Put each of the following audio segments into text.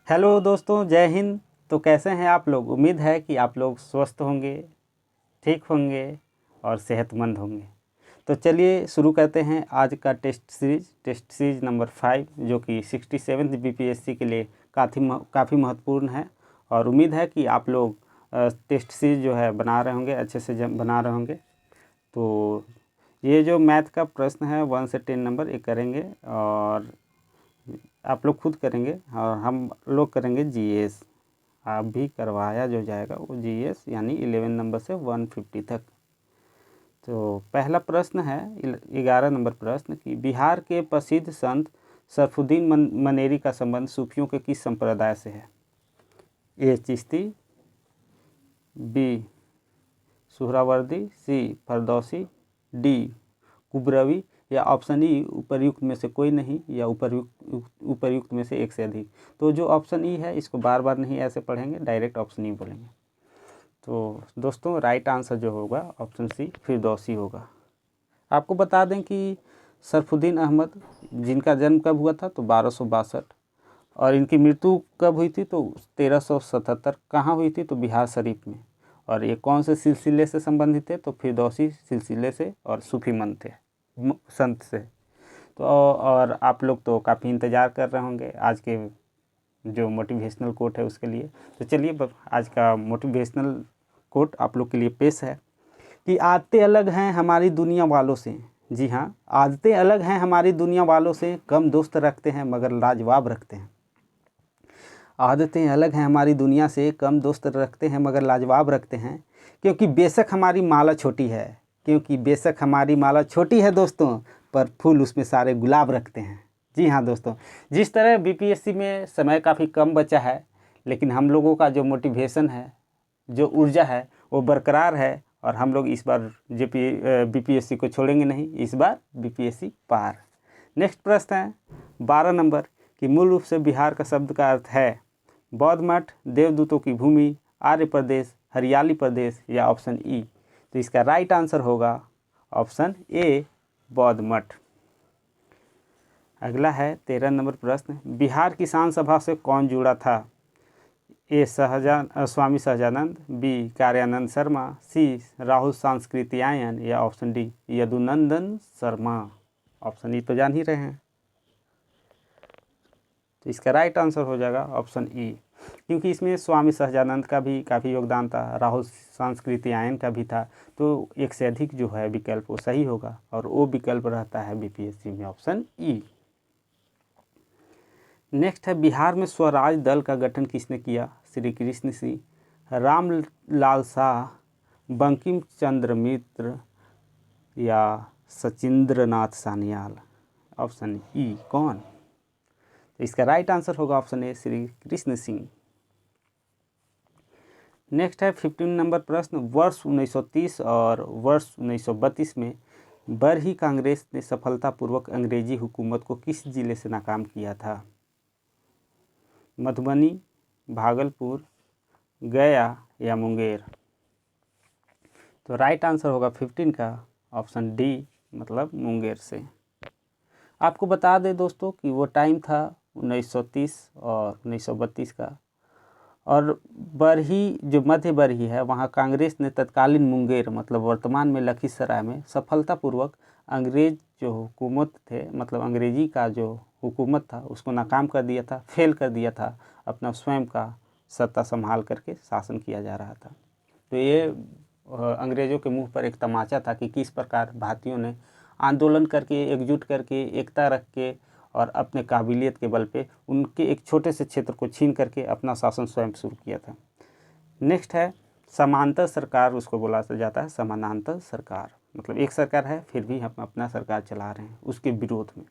Hello दोस्तों, जय हिंद। तो कैसे हैं आप लोग? उम्मीद है कि आप लोग स्वस्थ होंगे, ठीक होंगे और सेहतमंद होंगे। तो चलिए शुरू करते हैं आज का टेस्ट सीरीज नंबर 5, जो कि 67th बीपीएससी के लिए काफ़ी महत्वपूर्ण है। और उम्मीद है कि आप लोग टेस्ट सीरीज जो है बना रहे होंगे, अच्छे से बना रहे होंगे। तो ये जो मैथ का प्रश्न है 1 से 10 नंबर ये करेंगे, और आप लोग खुद करेंगे और हम लोग करेंगे जीएस। आप भी करवाया जो जाएगा वो जीएस, यानी 11 नंबर से 150 तक। तो पहला प्रश्न है 11 नंबर प्रश्न कि बिहार के प्रसिद्ध संत सरफुद्दीन मनेरी का संबंध सूफियों के किस संप्रदाय से है? ए चिश्ती, बी सुहरावर्दी, सी फरदौसी, डी कुबरवी, या ऑप्शन ई उपर्युक्त में से कोई नहीं, या उपर्युक्त में से एक से अधिक। तो जो ऑप्शन ई है इसको बार बार नहीं ऐसे पढ़ेंगे, डायरेक्ट ऑप्शन ई बोलेंगे। तो दोस्तों राइट आंसर जो होगा ऑप्शन सी फिरदौसी होगा। आपको बता दें कि सरफुद्दीन अहमद जिनका जन्म कब हुआ था तो 1262, और इनकी मृत्यु कब हुई थी तो 1377। कहाँ हुई थी तो बिहार शरीफ में। और ये कौन से सिलसिले से संबंधित थे तो फिरदौसी सिलसिले से और सूफी संत से। तो और आप लोग तो काफ़ी इंतज़ार कर रहे होंगे आज के जो मोटिवेशनल कोट है उसके लिए। तो चलिए आज का मोटिवेशनल कोट आप लोग के लिए पेश है कि आदतें अलग हैं हमारी दुनिया वालों से। जी हाँ, आदतें अलग हैं हमारी दुनिया वालों से, कम दोस्त रखते हैं मगर लाजवाब रखते हैं। आदतें अलग हैं हमारी दुनिया से, कम दोस्त रखते हैं मगर लाजवाब रखते हैं। क्योंकि बेशक हमारी माला छोटी है, क्योंकि बेशक हमारी माला छोटी है दोस्तों, पर फूल उसमें सारे गुलाब रखते हैं। जी हाँ दोस्तों, जिस तरह बीपीएससी में समय काफ़ी कम बचा है, लेकिन हम लोगों का जो मोटिवेशन है, जो ऊर्जा है वो बरकरार है। और हम लोग इस बार बीपीएससी को छोड़ेंगे नहीं, इस बार बीपीएससी पार। नेक्स्ट प्रश्न है 12 नंबर कि मूल रूप से बिहार का शब्द का अर्थ है बौद्ध मठ, देवदूतों की भूमि, आर्य प्रदेश, हरियाली प्रदेश, या ऑप्शन ई। तो इसका राइट आंसर होगा ऑप्शन ए बौद्ध मठ। अगला है 13 नंबर प्रश्न, बिहार किसान सभा से कौन जुड़ा था? ए स्वामी सहजानंद, बी कार्यानंद शर्मा, सी राहुल सांस्कृतियायन, या option D Yadunandan Sharma. Option E तो जान ही रहे हैं। तो इसका राइट आंसर हो जाएगा ऑप्शन ई, क्योंकि इसमें स्वामी सहजानंद का भी काफ़ी योगदान था, राहुल सांस्कृतियायन का भी था। तो एक से अधिक जो है विकल्प वो सही होगा, और वो विकल्प रहता है बीपीएससी में ऑप्शन ई। नेक्स्ट है बिहार में स्वराज दल का गठन किसने किया? श्री कृष्ण सिंह, रामलाल शाह, बंकिम चंद्र मित्र, या सचिंद्र नाथ सान्याल। ऑप्शन ई कौन? तो इसका राइट आंसर होगा option A Shri Krishna Singh. Next है 15 नंबर प्रश्न, वर्ष 1930 और वर्ष 1932 में बरही कांग्रेस ने सफलतापूर्वक अंग्रेजी हुकूमत को किस जिले से नाकाम किया था? मधुबनी, भागलपुर, गया, या मुंगेर। तो राइट आंसर होगा 15 का ऑप्शन डी, मतलब मुंगेर से। आपको बता दें दोस्तों कि वो टाइम था 1930 और 1932 का। और बरही जो मध्य बरही है वहाँ कांग्रेस ने तत्कालीन मुंगेर मतलब वर्तमान में लखीसराय में सफलतापूर्वक अंग्रेज जो हुकूमत थे, मतलब अंग्रेजी का जो हुकूमत था उसको नाकाम कर दिया था, फेल कर दिया था। अपना स्वयं का सत्ता संभाल करके शासन किया जा रहा था। तो ये अंग्रेज़ों के मुंह पर एक तमाचा था कि किस प्रकार भारतीयों ने आंदोलन करके, एकजुट करके, एकता रख के और अपने काबिलियत के बल पे उनके एक छोटे से क्षेत्र को छीन करके अपना शासन स्वयं शुरू किया था। नेक्स्ट है समांतर सरकार, उसको बोला जाता है समानांतर सरकार, मतलब एक सरकार है फिर भी हम अपना सरकार चला रहे हैं, उसके विरोध में।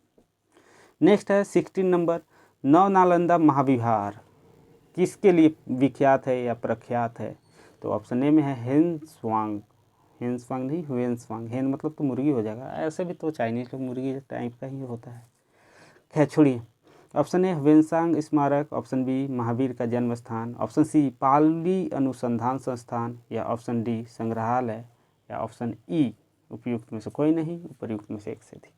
नेक्स्ट है 16 नंबर, नव नालंदा महाविहार किसके लिए विख्यात है या प्रख्यात है? तो ऑप्शन ए में है हेनस्वांग, हेनस्वांग नहीं हुएनस्वांग, हेन मतलब तो मुर्गी हो जाएगा, ऐसे भी तो चाइनीज लोग मुर्गी टाइप का ही होता है। खैर छोड़िए। ऑप्शन ए ह्वेनसांग स्मारक, ऑप्शन बी महावीर का जन्म स्थान, ऑप्शन सी पाली अनुसंधान संस्थान, या ऑप्शन डी संग्रहालय, या ऑप्शन ई उपयुक्त में से कोई नहीं, उपयुक्त में से एक से अधिक।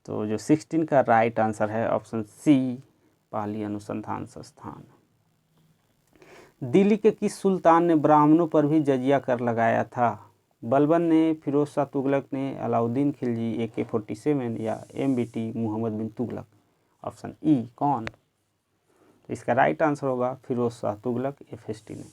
तो जो 16 का राइट आंसर है ऑप्शन सी पाली अनुसंधान संस्थान। दिल्ली के किस सुल्तान ने ब्राह्मणों पर भी जजिया कर लगाया था? बलबन ने, फिरोज शाह तुगलक ने, अलाउद्दीन खिलजी, AK-47 या MBT मोहम्मद बिन तुगलक? ऑप्शन ई कौन? तो इसका राइट आंसर होगा फिरोज शाह तुगलक, FST ने।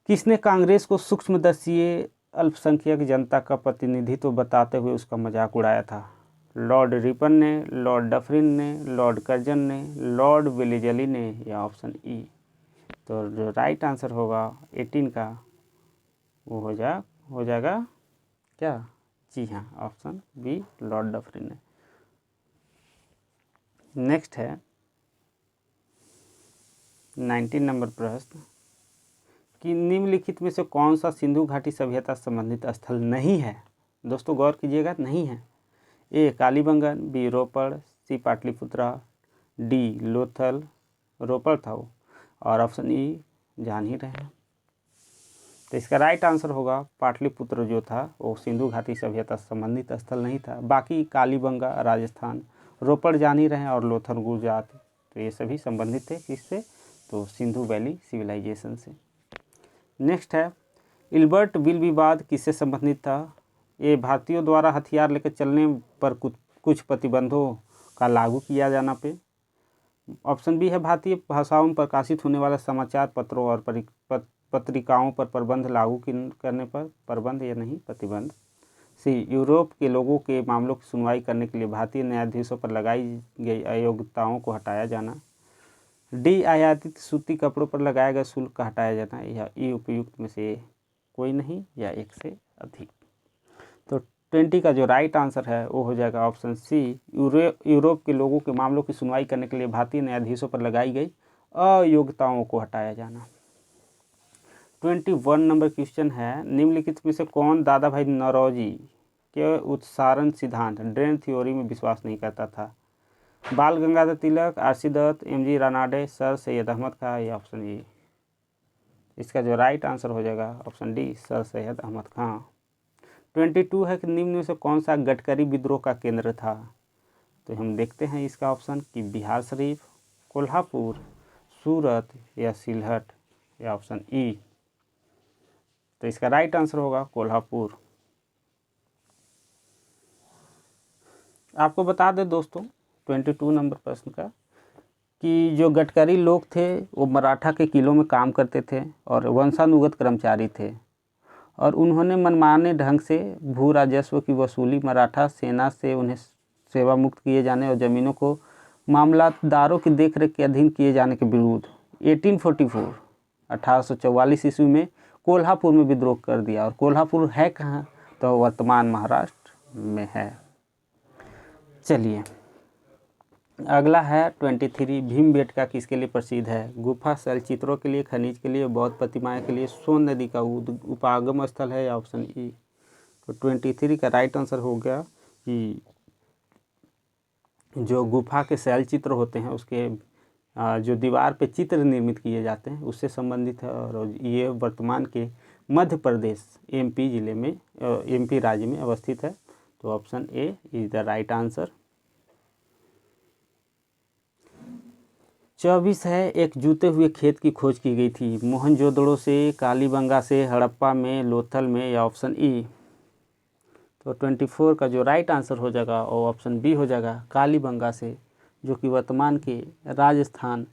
किसने कांग्रेस को सूक्ष्मदर्शीय अल्पसंख्यक जनता का प्रतिनिधित्व बताते हुए उसका मजाक उड़ाया था? लॉर्ड रिपन ने, लॉर्ड डफरिन ने, लॉर्ड कर्जन ने, लॉर्ड वेलेजली ने या ऑप्शन ई? तो जो राइट आंसर होगा 18 का वो हो जाएगा क्या? जी हाँ, ऑप्शन बी लॉर्ड डफरिन ने। नेक्स्ट है 19 नंबर प्रश्न कि निम्नलिखित में से कौन सा सिंधु घाटी सभ्यता संबंधित स्थल नहीं है? दोस्तों गौर कीजिएगा, नहीं है। ए कालीबंगन, बी रोपड़, सी पाटलिपुत्रा, डी लोथल, रोपड़ था वो, और ऑप्शन ई जान ही रहे हैं। तो इसका राइट आंसर होगा पाटलिपुत्र जो था वो सिंधु घाटी सभ्यता संबंधित स्थल नहीं था। बाकी कालीबंगा राजस्थान, रोपड़ जान ही रहे हैं, और लोथल गुजरात, तो ये सभी संबंधित थे किससे? तो सिंधु वैली सिविलाइजेशन से। नेक्स्ट है इल्बर्ट विल विवाद किससे संबंधित था? ये भारतीयों द्वारा हथियार लेकर चलने पर कुछ प्रतिबंधों का लागू किया जाना पे। ऑप्शन बी है भारतीय भाषाओं में प्रकाशित होने वाले समाचार पत्रों और पत्रिकाओं पर प्रतिबंध लागू करने पर, प्रतिबंध या नहीं प्रतिबंध। सी यूरोप के लोगों के मामलों की सुनवाई करने के लिए भारतीय न्यायाधीशों पर लगाई गई अयोग्यताओं को हटाया जाना। डी आयातित सूती कपड़ों पर लगाया गया शुल्क का हटाया जाना, या ई उपयुक्त में से कोई नहीं या एक से अधिक। तो 20 का जो राइट आंसर है वो हो जाएगा ऑप्शन सी, यूरोप के लोगों के मामलों की सुनवाई करने के लिए भारतीय न्यायाधीशों पर लगाई गई अयोग्यताओं को हटाया जाना। 21 नंबर क्वेश्चन है निम्नलिखित में से कौन दादा भाई नौरोजी के उत्सारण सिद्धांत ड्रेन थ्योरी में विश्वास नहीं करता था? Bal Gangadhar Tilak, RC Dutt, MG Ranade, sir Syed Ahmed Khan या ऑप्शन ई? इसका जो राइट आंसर हो जाएगा option D sir Syed Ahmed Khan. 22 है कि निम्न में से कौन सा गडकरी विद्रोह का केंद्र था? तो हम देखते हैं इसका ऑप्शन कि बिहार शरीफ, कोल्हापुर, सूरत या सिलहट या ऑप्शन ई? तो इसका राइट आंसर होगा कोल्हापुर। आपको बता दें दोस्तों 22 नंबर प्रश्न का कि जो गडकरी लोग थे वो मराठा के किलों में काम करते थे और वंशानुगत कर्मचारी थे, और उन्होंने मनमाने ढंग से भू राजस्व की वसूली, मराठा सेना से उन्हें सेवा मुक्त किए जाने और ज़मीनों को मामलातदारों की देखरेख के अधीन किए जाने के विरुद्ध 1844 ईस्वी में कोल्हापुर में विद्रोह कर दिया। और कोल्हापुर है कहाँ? तो वर्तमान महाराष्ट्र में है। चलिए अगला है 23 भीमबेटका किसके लिए प्रसिद्ध है? गुफा, शैलचित्रों के लिए, खनिज के लिए, बौद्ध प्रतिमाएं के लिए, सोन नदी का उपागम स्थल है या ऑप्शन ई? तो 23 का राइट आंसर हो गया कि जो गुफा के शैलचित्र होते हैं उसके जो दीवार पे चित्र निर्मित किए जाते हैं उससे संबंधित है, और ये वर्तमान के मध्य प्रदेश MP जिले में MP राज्य में अवस्थित है। तो option A is the right answer. 24 है एक जूते हुए खेत की खोज की गई थी मोहनजोदड़ो से, कालीबंगा से, हड़प्पा में, लोथल में या ऑप्शन ई? तो 24 का जो राइट आंसर हो जाएगा और ऑप्शन बी हो जाएगा कालीबंगा से, जो कि वर्तमान के राजस्थान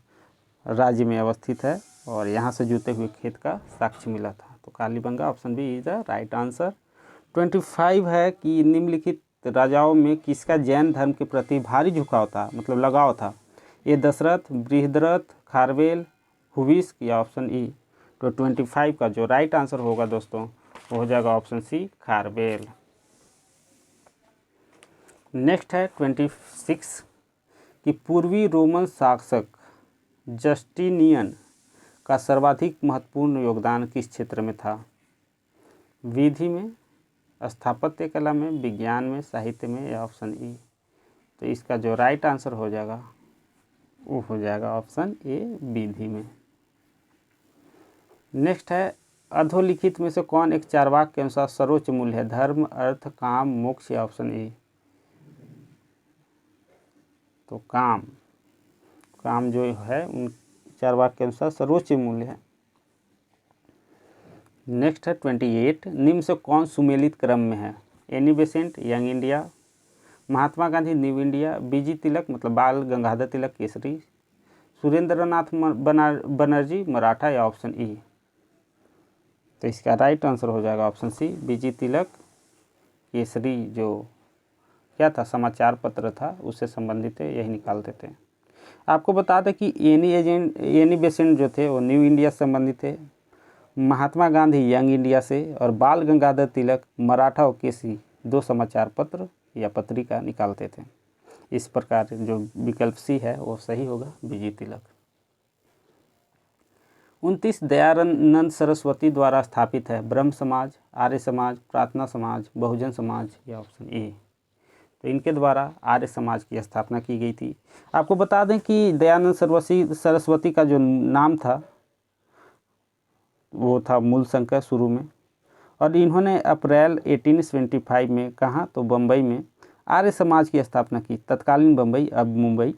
राज्य में अवस्थित है, और यहाँ से जूते हुए खेत का साक्ष्य मिला था। तो Kalibanga option B is the right answer. 25 है कि निम्नलिखित राजाओं में किसका जैन धर्म के प्रति भारी झुकाव था, मतलब लगाव था? ये दशरथ, बृहद्रथ, खारवेल, हुविस्क या ऑप्शन ई? तो 25 का जो राइट आंसर होगा दोस्तों वो हो जाएगा ऑप्शन सी खारवेल। नेक्स्ट है 26 कि पूर्वी रोमन शासक जस्टिनियन का सर्वाधिक महत्वपूर्ण योगदान किस क्षेत्र में था? विधि में, स्थापत्य कला में, विज्ञान में, साहित्य में या ऑप्शन ई? तो इसका जो राइट आंसर हो जाएगा वो हो जाएगा ऑप्शन ए विधि में। नेक्स्ट है अधोलिखित में से कौन एक चार्वाक के अनुसार सर्वोच्च मूल्य है? धर्म, अर्थ, काम, मोक्ष या ऑप्शन ए? तो काम। काम जो है उन 4 वाक्य के अनुसार सर्वोच्च मूल्य है। नेक्स्ट है 28, निम्न से कौन सुमेलित क्रम में है? Annie Besant young India, Mahatma Gandhi new India, बीजी तिलक मतलब बाल गंगाधर तिलक केसरी, सुरेंद्रनाथ बनर्जी मराठा या ऑप्शन ई? तो इसका राइट आंसर हो जाएगा ऑप्शन सी, बीजी तिलक केसरी, जो क्या था समाचार पत्र था उससे संबंधित है, यही निकाल देते हैं। आपको बता दें कि एनी बेसेंट जो थे वो न्यू इंडिया से संबंधित थे, महात्मा गांधी यंग इंडिया से, और बाल गंगाधर तिलक मराठा और केसरी 2 समाचार पत्र या पत्रिका निकालते थे। इस प्रकार जो विकल्प सी है वो सही होगा, बीजी तिलक। 29, दयानंद सरस्वती द्वारा स्थापित है? ब्रह्म समाज, आर्य समाज, प्रार्थना समाज, बहुजन समाज या ऑप्शन ए? तो इनके द्वारा आर्य समाज की स्थापना की गई थी। आपको बता दें कि दयानंद सरस्वती का जो नाम था वो था मूलशंकर शुरू में, और इन्होंने अप्रैल 1875 में कहाँ तो बम्बई में आर्य समाज की स्थापना की, तत्कालीन बम्बई अब मुंबई।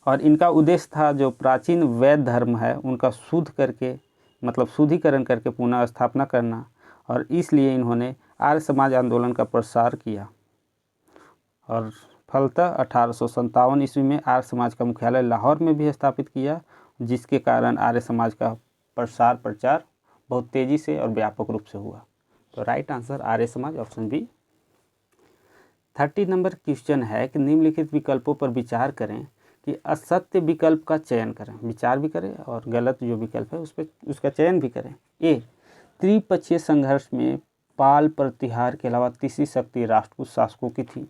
और इनका उद्देश्य था जो प्राचीन वैद्य धर्म है उनका शुद्ध करके मतलब शुद्धिकरण करके पुनः स्थापना करना, और इसलिए इन्होंने आर्य समाज आंदोलन का प्रसार किया। और फलतः 1857 ईस्वी में आर्य समाज का मुख्यालय लाहौर में भी स्थापित किया, जिसके कारण आर्य समाज का प्रचार बहुत तेज़ी से और व्यापक रूप से हुआ। तो right answer Arya Samaj, option B. 30 number question है कि निम्नलिखित विकल्पों पर विचार करें कि असत्य विकल्प का चयन करें, विचार भी करें और गलत जो विकल्प है उसका चयन भी करें। ए, त्रिपक्षीय संघर्ष में पाल प्रतिहार के अलावा तीसरी शक्ति राष्ट्रकूट शासकों की थी।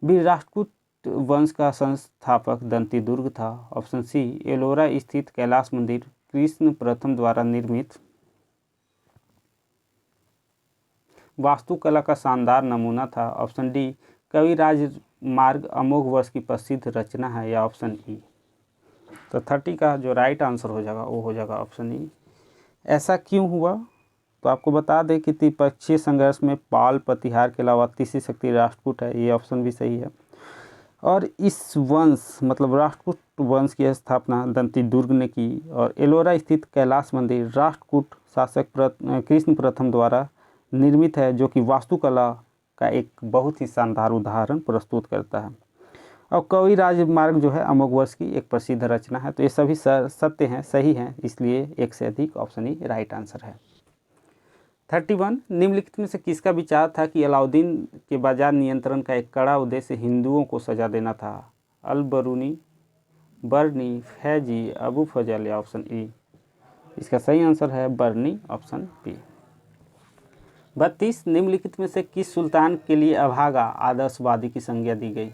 बी, राष्ट्रकूट वंश का संस्थापक दंती दुर्ग था। ऑप्शन सी, एलोरा स्थित कैलाश मंदिर कृष्ण प्रथम द्वारा निर्मित वास्तुकला का शानदार नमूना था। ऑप्शन डी, कविराज मार्ग अमोघ वर्ष की प्रसिद्ध रचना है, या ऑप्शन ई? तो 30 का जो राइट आंसर हो जाएगा वो हो जाएगा ऑप्शन ई। ऐसा क्यों हुआ? तो आपको बता दें कि त्रिपक्षीय संघर्ष में पाल प्रतिहार के अलावा तीसरी शक्ति राष्ट्रकूट है, ये ऑप्शन भी सही है। और इस वंश मतलब राष्ट्रकूट वंश की स्थापना दंती दुर्ग ने की, और एलोरा स्थित कैलाश मंदिर राष्ट्रकूट शासक कृष्ण प्रथम द्वारा निर्मित है, जो कि वास्तुकला का एक बहुत ही शानदार उदाहरण प्रस्तुत करता है। और कविराज मार्ग जो है अमोघ वर्ष की एक प्रसिद्ध रचना है। तो ये सभी सत्य हैं, सही हैं, इसलिए एक से अधिक ऑप्शन ही राइट आंसर है। 31, निम्नलिखित में से किसका विचार था कि अलाउद्दीन के बाजार नियंत्रण का एक कड़ा उद्देश्य हिंदुओं को सजा देना था? अल बरूनी, बर्नी, फैजी, अबू फजल या ऑप्शन ई? इसका सही आंसर है बर्नी, ऑप्शन बी। 32, निम्नलिखित में से किस सुल्तान के लिए अभागा आदर्शवादी की संज्ञा दी गई?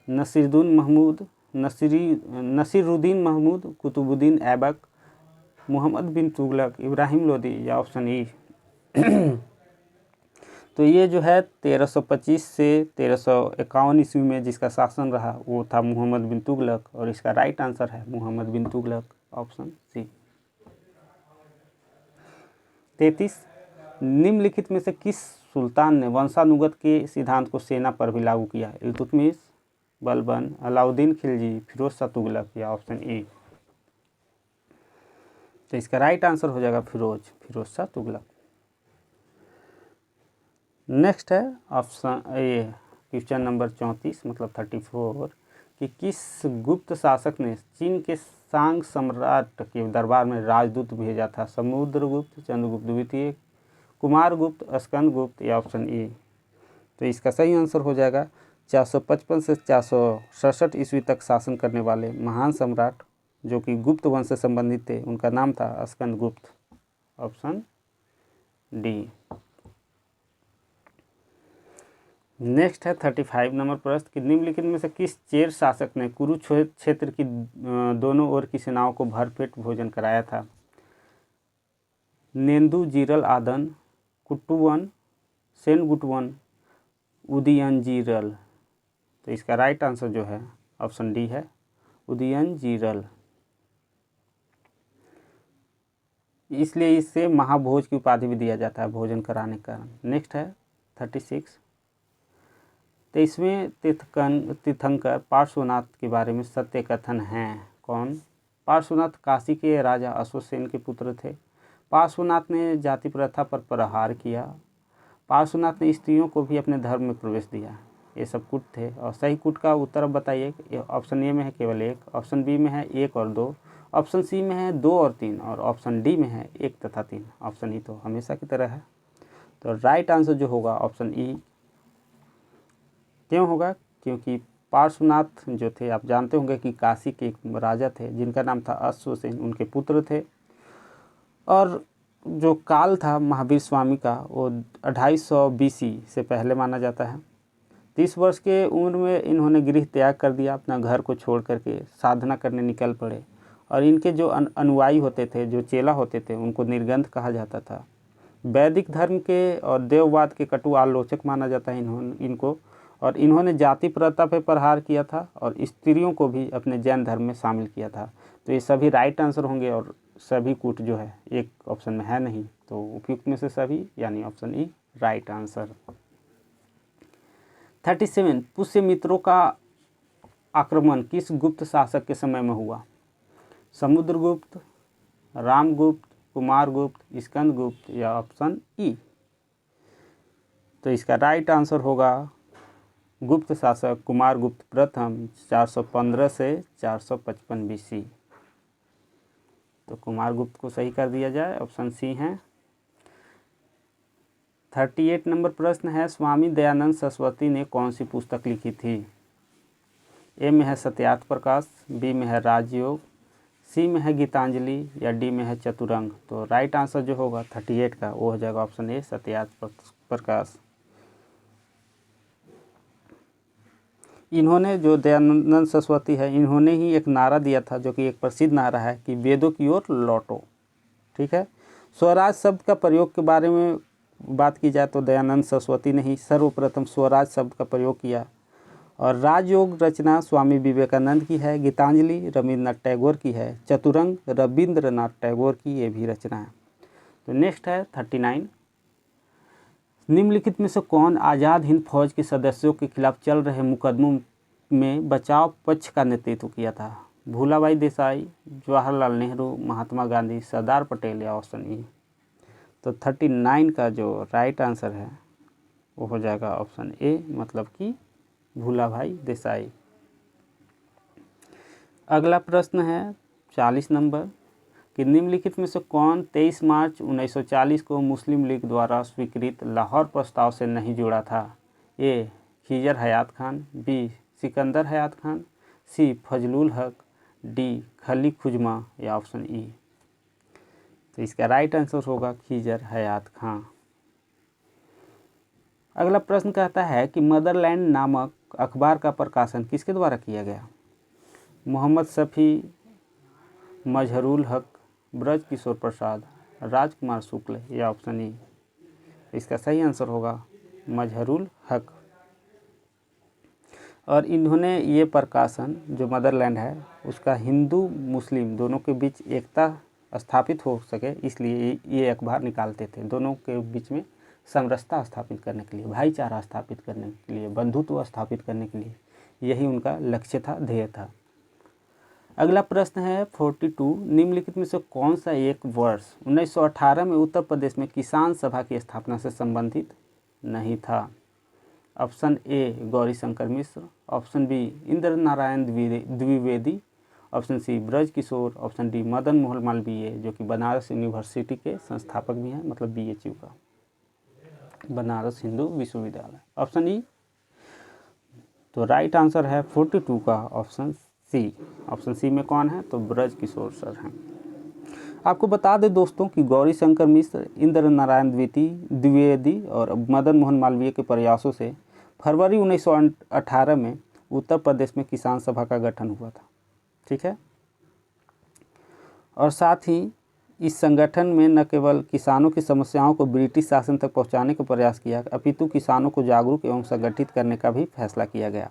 नसीरुद्दीन महमूद, नसीरुद्दीन महमूद, कुतुबुद्दीन ऐबक, मोहम्मद बिन तुगलक, इब्राहिम लोदी या ऑप्शन ई? तो ये जो है 1325 से 1351 ईस्वी में जिसका शासन रहा वो था मोहम्मद बिन तुगलक, और इसका राइट आंसर है मोहम्मद बिन तुगलक, ऑप्शन सी। 33, निम्नलिखित में से किस सुल्तान ने वंशानुगत के सिद्धांत को सेना पर भी लागू किया? इल्तुतमिश, बलबन, अलाउद्दीन खिलजी, फिरोज शाह तुगलक या ऑप्शन ई? तो इसका राइट आंसर हो जाएगा फिरोज शाह तुगलक। नेक्स्ट है ऑप्शन ये क्वेश्चन नंबर 34 मतलब 34 कि किस गुप्त शासक ने चीन के सांग सम्राट के दरबार में राजदूत भेजा था? समुद्रगुप्त, चंद्रगुप्त द्वितीय, कुमारगुप्त, स्कंदगुप्त या ऑप्शन ई? तो इसका सही आंसर हो जाएगा 455 से 467 ईस्वी तक शासन करने वाले महान सम्राट जो कि गुप्त वंश से संबंधित थे, उनका नाम था स्कंदगुप्त, ऑप्शन डी। नेक्स्ट है 35 नंबर प्रश्न कि निम्नलिखित में से किस चेर शासक ने कुरुक्षेत्र की दोनों ओर की सेनाओं को भरपेट भोजन कराया था? नेंदु जीरल आदन, कुट्टुवन, सेनगुटवन, उदयनजीरल। तो इसका राइट आंसर जो है ऑप्शन डी है उदयनजीरल। इसलिए इससे महाभोज की उपाधि भी दिया जाता है भोजन कराने का। नेक्स्ट है 36 23वें तीर्थंकर पार्श्वनाथ के बारे में सत्य कथन हैं। कौन? पार्श्वनाथ काशी के राजा अश्वसेन के पुत्र थे। पार्श्वनाथ ने जाति प्रथा पर प्रहार किया। पार्श्वनाथ ने स्त्रियों को भी अपने धर्म में प्रवेश दिया। ये सब कूट थे। और सही कूट का उत्तर बताइए। ऑप्शन ए में है केवल 1, ऑप्शन बी में है 1 और 2, ऑप्शन सी में है 2 और 3 और ऑप्शन डी में है 1 तथा 3। ऑप्शन ई तो हमेशा की तरह है। तो राइट आंसर जो होगा ऑप्शन ई। क्यों होगा? क्योंकि पार्श्वनाथ जो थे, आप जानते होंगे कि काशी के एक राजा थे जिनका नाम था अश्वसेन, उनके पुत्र थे। और जो काल था महावीर स्वामी का वो 250 BC से पहले माना जाता है। 30 वर्ष के उम्र में इन्होंने गृह त्याग कर दिया, अपना घर को छोड़ करके साधना करने निकल पड़े। और इनके जो अनुयायी होते थे, जो चेला होते थे, उनको निर्गंध कहा जाता था। वैदिक धर्म के और देववाद के कटु आलोचक माना जाता है इनको। और इन्होंने जाति प्रथा पर प्रहार किया था और स्त्रियों को भी अपने जैन धर्म में शामिल किया था। तो ये सभी राइट आंसर होंगे और सभी कूट जो है एक ऑप्शन में है नहीं, तो उपयुक्त में से सभी यानी ऑप्शन ई राइट आंसर। 37 पुष्यमित्रों का आक्रमण किस गुप्त शासक के समय में हुआ? समुद्रगुप्त, रामगुप्त, कुमारगुप्त, स्कंदगुप्त या ऑप्शन ई? तो इसका राइट आंसर होगा गुप्त शासक कुमारगुप्त प्रथम 415 से 455 BC। तो कुमारगुप्त को सही कर दिया जाए, ऑप्शन सी है। 38 नंबर प्रश्न है, स्वामी दयानंद सरस्वती ने कौन सी पुस्तक लिखी थी? ए में है सत्यार्थ प्रकाश, बी में है राजयोग, सी में है गीतांजलि या डी में है चतुरंग। तो राइट आंसर जो होगा 38 का वो हो जाएगा ऑप्शन ए सत्यार्थ प्रकाश। इन्होंने जो दयानंद सरस्वती है, इन्होंने ही एक नारा दिया था जो कि एक प्रसिद्ध नारा है कि वेदों की ओर लौटो। ठीक है। स्वराज शब्द का प्रयोग के बारे में बात की जाए तो दयानंद सरस्वती ने ही सर्वप्रथम स्वराज शब्द का प्रयोग किया। और राजयोग रचना स्वामी विवेकानंद की है, गीतांजलि रविन्द्रनाथ टैगोर की है, चतुरंग रविंद्रनाथ टैगोर की ये भी रचना है। तो नेक्स्ट है 39, निम्नलिखित में से कौन आज़ाद हिंद फौज के सदस्यों के खिलाफ चल रहे मुकदमों में बचाव पक्ष का नेतृत्व किया था? भूलाबाई देसाई, जवाहरलाल नेहरू, महात्मा गांधी, सरदार पटेल या ऑप्शन ई? तो 39 का जो राइट आंसर है वो हो जाएगा ऑप्शन ए, मतलब कि भूलाभाई देसाई। अगला प्रश्न है 40 नंबर कि निम्नलिखित में से कौन 23 मार्च 1940 को मुस्लिम लीग द्वारा स्वीकृत लाहौर प्रस्ताव से नहीं जुड़ा था? ए खिजर हयात खान, बी सिकंदर हयात खान, सी फजलुल हक, डी खली खुजमा या ऑप्शन ई? तो इसका राइट आंसर होगा खिजर हयात खान। अगला प्रश्न कहता है कि मदरलैंड नामक अखबार का प्रकाशन किसके द्वारा किया गया? मोहम्मद शफी, मजहरुल हक, ब्रज किशोर प्रसाद, राजकुमार शुक्ल या ऑप्शन ई? इसका सही आंसर होगा मजहरुल हक। और इन्होंने ये प्रकाशन जो मदरलैंड है उसका हिंदू मुस्लिम दोनों के बीच एकता स्थापित हो सके इसलिए ये अखबार निकालते थे। दोनों के बीच में समरसता स्थापित करने के लिए, भाईचारा स्थापित करने के लिए, बंधुत्व स्थापित करने के लिए यही उनका लक्ष्य था, ध्येय था। अगला प्रश्न है 42, निम्नलिखित में से कौन सा एक वर्ष 1918 में उत्तर प्रदेश में किसान सभा की स्थापना से संबंधित नहीं था? Option A Gauri Shankar Mishra, option B Indra Narayan Dwivedi, option C Braj Kishore, option D Madan Mohan Malviya जो कि बनारस यूनिवर्सिटी के संस्थापक भी हैं, मतलब BHU का, बनारस हिंदू विश्वविद्यालय। Option E? तो राइट आंसर है 42 का ऑप्शन सी। ऑप्शन सी में कौन है? तो ब्रज किशोर सर हैं। आपको बता दें दोस्तों कि गौरी शंकर मिश्र, इंद्र नारायण द्विवेदी और मदन मोहन मालवीय के प्रयासों से फरवरी 1918 में उत्तर प्रदेश में किसान सभा का गठन हुआ था। ठीक है। और साथ ही इस संगठन में न केवल किसानों की समस्याओं को ब्रिटिश शासन तक पहुंचाने का प्रयास किया, अपितु किसानों को जागरूक एवं संगठित करने का भी फैसला किया गया।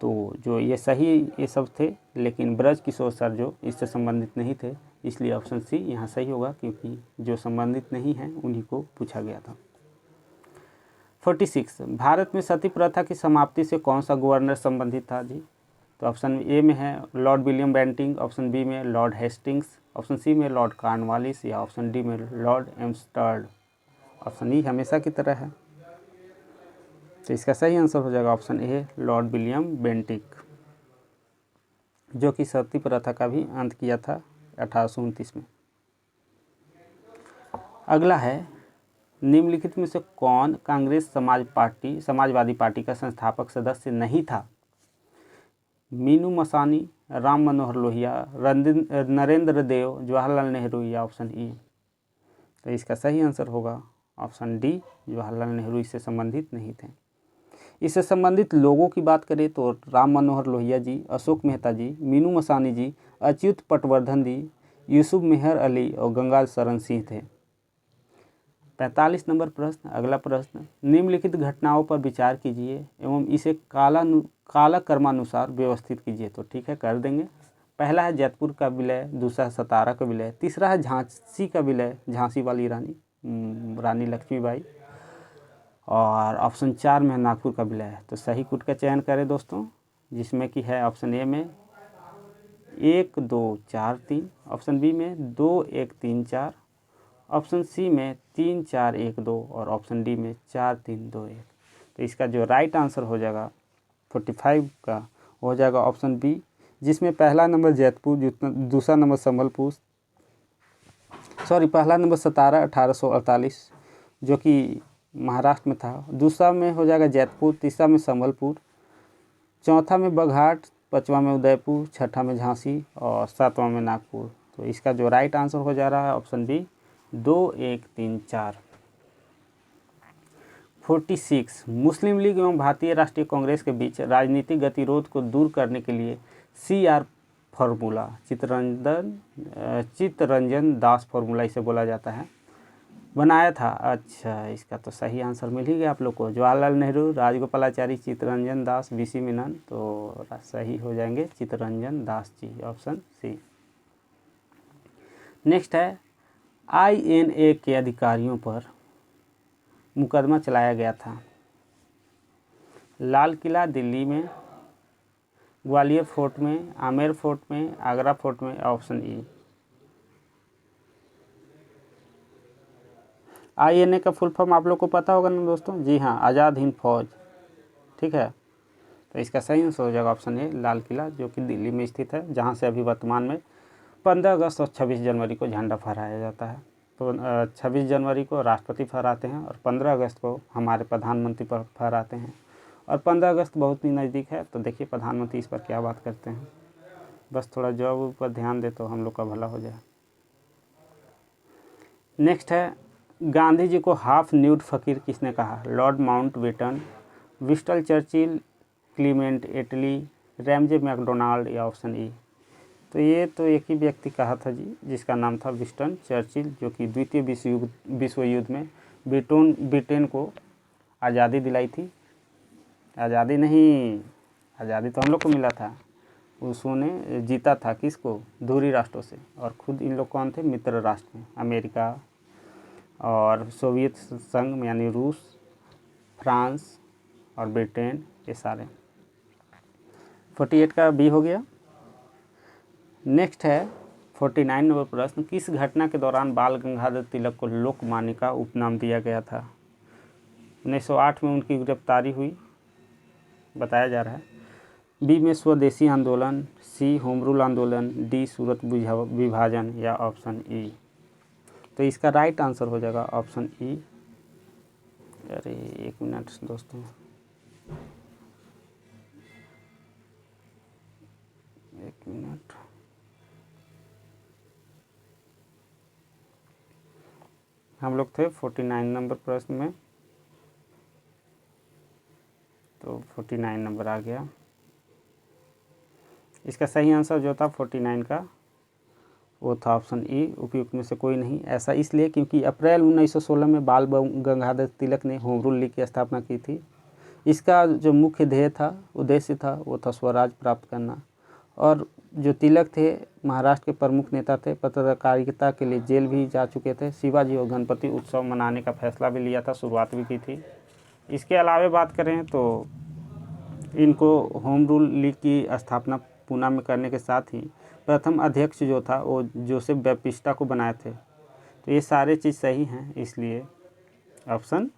तो जो ये सही ये सब थे, लेकिन ब्रज किशोर सर जो इससे संबंधित नहीं थे, इसलिए ऑप्शन सी यहाँ सही होगा, क्योंकि जो संबंधित नहीं हैं उन्हीं को पूछा गया था। 46 भारत में सती प्रथा की समाप्ति से कौन सा गवर्नर संबंधित था जी? तो ऑप्शन ए में है Lord William Bentinck, option B में लॉर्ड हेस्टिंग्स, ऑप्शन सी में लॉर्ड कॉर्नवालिस या ऑप्शन डी में लॉर्ड एम्स्टर्ड। ऑप्शन ई हमेशा की तरह है, तो इसका सही आंसर हो जाएगा option A Lord William Bentinck, जो कि सती प्रथा का भी अंत किया था 1829 में। अगला है निम्नलिखित में से कौन कांग्रेस समाजवादी पार्टी का संस्थापक सदस्य नहीं था? मीनू मसानी, राम मनोहर लोहिया, नरेंद्र देव, जवाहरलाल नेहरू या ऑप्शन ई। तो इसका सही आंसर होगा ऑप्शन डी जवाहरलाल नेहरू इससे संबंधित नहीं थे। इससे संबंधित लोगों की बात करें तो राम मनोहर लोहिया जी, अशोक मेहता जी, मीनू मसानी जी, अच्युत पटवर्धन जी, यूसुफ मेहर अली और गंगा शरण सिंह थे। 45 नंबर प्रश्न। अगला प्रश्न, निम्नलिखित घटनाओं पर विचार कीजिए एवं इसे काला क्रमानुसार व्यवस्थित कीजिए। तो ठीक है, कर देंगे। पहला है जैतपुर का विलय, दूसरा सतारा का विलय, तीसरा है झांसी का विलय, झांसी वाली रानी लक्ष्मीबाई, और ऑप्शन 4 में नागपुर का विलय है। तो सही कूट का चयन करें दोस्तों, जिसमें कि है ऑप्शन ए में 1 2 4 3, ऑप्शन बी में 2 1 3 4, ऑप्शन सी में 3 4 1 2 और ऑप्शन डी में 4 3 2 1। तो इसका जो राइट आंसर हो जाएगा 45 का हो जाएगा ऑप्शन बी, जिसमें पहला नंबर जैतपुर, दूसरा नंबर संबलपुर, पहला नंबर सतारा 1848 जो कि महाराष्ट्र में था, दूसरा में हो जाएगा जैतपुर, तीसरा में संबलपुर, चौथा में बघाट, पाँचवा में उदयपुर, छठा में झांसी और सातवां में नागपुर। तो इसका जो राइट आंसर हो जा रहा है ऑप्शन बी 2 1 3 4। 46 मुस्लिम लीग एवं भारतीय राष्ट्रीय कांग्रेस के बीच राजनीतिक गतिरोध को दूर करने के लिए CR formula, Chittaranjan Das formula इसे बोला जाता है, बनाया था। अच्छा, इसका तो सही आंसर मिल ही गया आप लोग को। जवाहरलाल नेहरू, राजगोपालाचारी, चित्तरंजन दास, VC मेनन। तो सही हो जाएंगे Chittaranjan Das ji, option C. Next है INA के अधिकारियों पर मुकदमा चलाया गया था। लाल किला दिल्ली में, ग्वालियर फोर्ट में, आमेर फोर्ट में, आगरा फोर्ट में, ऑप्शन ई। INA का फुल फॉर्म आप लोग को पता होगा ना दोस्तों? जी हाँ, आज़ाद हिंद फौज। ठीक है, तो इसका सही आंसर हो जाएगा ऑप्शन ए लाल किला, जो कि दिल्ली में स्थित है, जहाँ से अभी वर्तमान में 15 अगस्त और 26 जनवरी को झंडा फहराया जाता है। तो 26 जनवरी को राष्ट्रपति फहराते हैं और 15 अगस्त को हमारे प्रधानमंत्री पर फहराते हैं। और 15 अगस्त बहुत ही नज़दीक है, तो देखिए प्रधानमंत्री इस पर क्या बात करते हैं। बस थोड़ा जॉब पर ध्यान दे तो हम लोग का भला हो जाए। नेक्स्ट है गांधी जी को हाफ न्यूड फ़कीर किसने कहा? Lord Mountbatten, Winston Churchill, Clement Attlee, Ramsay MacDonald या ऑप्शन ई। तो ये तो एक ही व्यक्ति कहा था जी, जिसका नाम था विंस्टन चर्चिल, जो कि द्वितीय विश्व युद्ध में ब्रिटेन को आज़ादी दिलाई थी। आज़ादी नहीं, आज़ादी तो हम लोग को मिला था, उसने जीता था किसको? धुरी राष्ट्रों से। और खुद इन लोग कौन थे? मित्र राष्ट्र में अमेरिका और सोवियत संघ में, यानी रूस, फ्रांस और ब्रिटेन, ये सारे। 48 का बी हो गया। नेक्स्ट है 49 नंबर प्रश्न, किस घटना के दौरान बाल गंगाधर तिलक को लोकमान्य का उपनाम दिया गया था? 1908 में उनकी गिरफ्तारी हुई बताया जा रहा है। बी में स्वदेशी आंदोलन, सी होम रूल आंदोलन, डी सूरत विभाजन या ऑप्शन ई। तो इसका राइट आंसर हो जाएगा ऑप्शन ई। अरे एक मिनट दोस्तों, एक मिनट। हम लोग थे 49 नंबर प्रश्न में, तो 49 नंबर आ गया। इसका सही आंसर जो था 49 का वो था ऑप्शन ई, उपयुक्त में से कोई नहीं। ऐसा इसलिए क्योंकि अप्रैल 1916 में बाल गंगाधर तिलक ने होम रूल लीग की स्थापना की थी। इसका जो मुख्य ध्येय था, उद्देश्य था, वो था स्वराज प्राप्त करना। और जो तिलक थे महाराष्ट्र के प्रमुख नेता थे, पत्रकारिता के लिए जेल भी जा चुके थे। शिवाजी और गणपति उत्सव मनाने का फैसला भी लिया था, शुरुआत भी की थी। इसके अलावा बात करें तो इनको होम रूल लीग की स्थापना पूना में करने के साथ ही प्रथम अध्यक्ष जो था वो जोसेफ बैप्टिस्टा को बनाए थे। तो ये सारे चीज़ सही हैं, इसलिए option